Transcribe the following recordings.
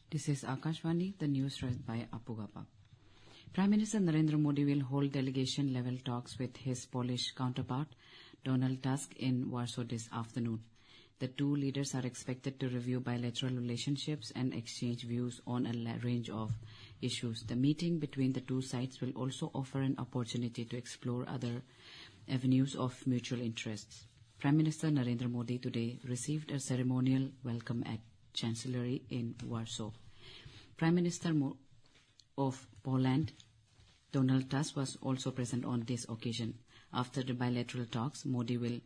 This is Akashvani, the news read by Apugapa. Prime Minister Narendra Modi will hold delegation-level talks with his Polish counterpart, Donald Tusk, in Warsaw this afternoon. The two leaders are expected to review bilateral relationships and exchange views on a range of issues. The meeting between the two sides will also offer an opportunity to explore other avenues of mutual interests. Prime Minister Narendra Modi today received a ceremonial welcome at Chancellery in Warsaw. Prime Minister of Poland, Donald Tusk, was also present on this occasion. After the bilateral talks, Modi will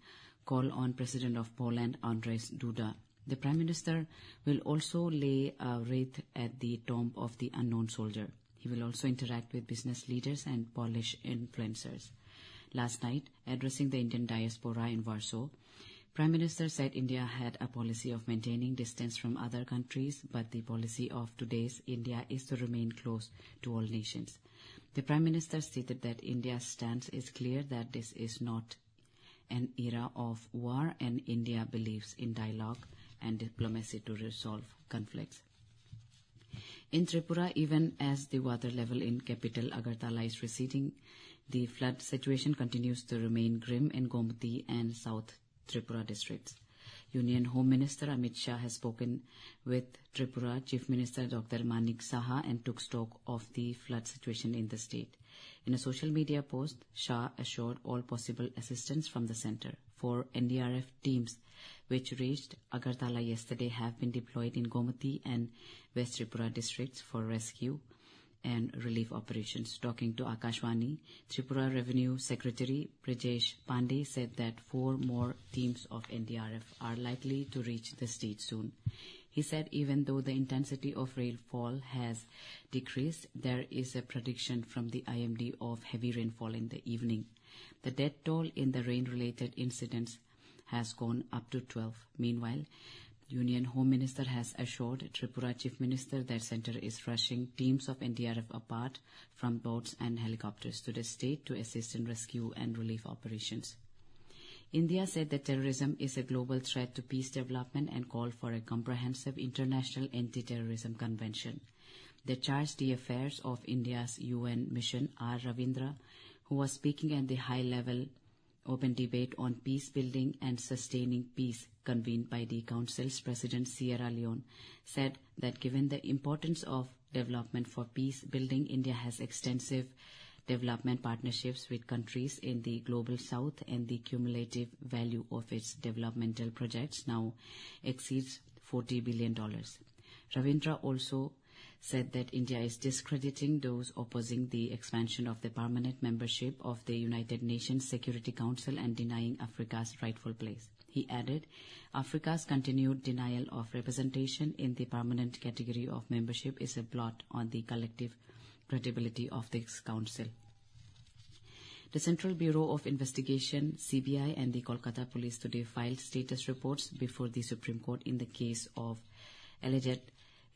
call on President of Poland, Andrzej Duda. The Prime Minister will also lay a wreath at the tomb of the unknown soldier. He will also interact with business leaders and Polish influencers. Last night, addressing the Indian diaspora in Warsaw, Prime Minister said India had a policy of maintaining distance from other countries, but the policy of today's India is to remain close to all nations. The Prime Minister stated that India's stance is clear that this is not an era of war and India believes in dialogue and diplomacy to resolve conflicts. In Tripura, even as the water level in capital Agartala is receding, the flood situation continues to remain grim in Gomti and South Tripura districts. Union Home Minister Amit Shah has spoken with Tripura Chief Minister Dr. Manik Saha and took stock of the flood situation in the state. In a social media post, Shah assured all possible assistance from the centre. 4 NDRF teams which reached Agartala yesterday have been deployed in Gomati and West Tripura districts for rescue and relief operations. Talking to Akashvani, Tripura Revenue Secretary Brajesh Pandey said that 4 more teams of NDRF are likely to reach the state soon. He said even though the intensity of rainfall has decreased, there is a prediction from the IMD of heavy rainfall in the evening. The death toll in the rain-related incidents has gone up to 12. Meanwhile, Union Home Minister has assured Tripura Chief Minister that centre is rushing teams of NDRF apart from boats and helicopters to the state to assist in rescue and relief operations. India said that terrorism is a global threat to peace development and called for a comprehensive international anti-terrorism convention. The chargé d'affaires of India's UN mission, R. Ravindra, who was speaking at the high-level open debate on peace building and sustaining peace convened by the Council's President Sierra Leone, said that given the importance of development for peace building, India has extensive development partnerships with countries in the global south and the cumulative value of its developmental projects now exceeds $40 billion. Ravindra also said that India is discrediting those opposing the expansion of the permanent membership of the United Nations Security Council and denying Africa's rightful place. He added, Africa's continued denial of representation in the permanent category of membership is a blot on the collective credibility of this council. The Central Bureau of Investigation, CBI, and the Kolkata Police today filed status reports before the Supreme Court in the case of alleged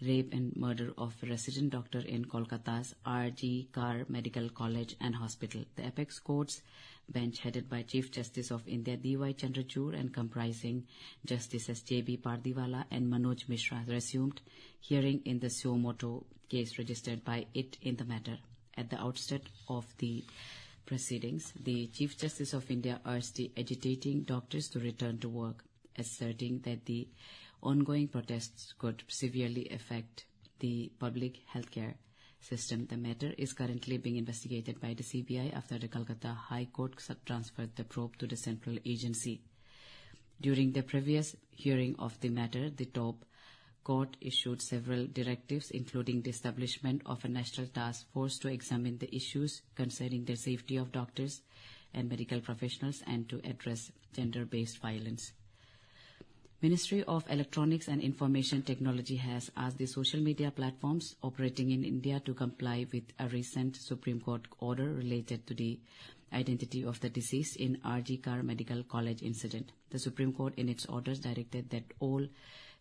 rape and murder of a resident doctor in Kolkata's R.G. Kar Medical College and Hospital. The Apex Court's bench, headed by Chief Justice of India D.Y. Chandrachud and comprising Justices J.B. Pardiwala and Manoj Mishra, resumed hearing in the suo motu case registered by it in the matter. At the outset of the proceedings, the Chief Justice of India urged the agitating doctors to return to work, asserting that the ongoing protests could severely affect the public healthcare system. The matter is currently being investigated by the CBI after the Calcutta High Court transferred the probe to the central agency. During the previous hearing of the matter, the top court issued several directives, including the establishment of a national task force to examine the issues concerning the safety of doctors and medical professionals and to address gender-based violence. Ministry of Electronics and Information Technology has asked the social media platforms operating in India to comply with a recent Supreme Court order related to the identity of the deceased in R.G. Kar Medical College incident. The Supreme Court in its orders directed that all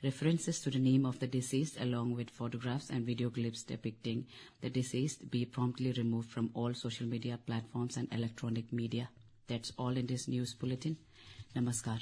references to the name of the deceased along with photographs and video clips depicting the deceased be promptly removed from all social media platforms and electronic media. That's all in this news bulletin. Namaskar.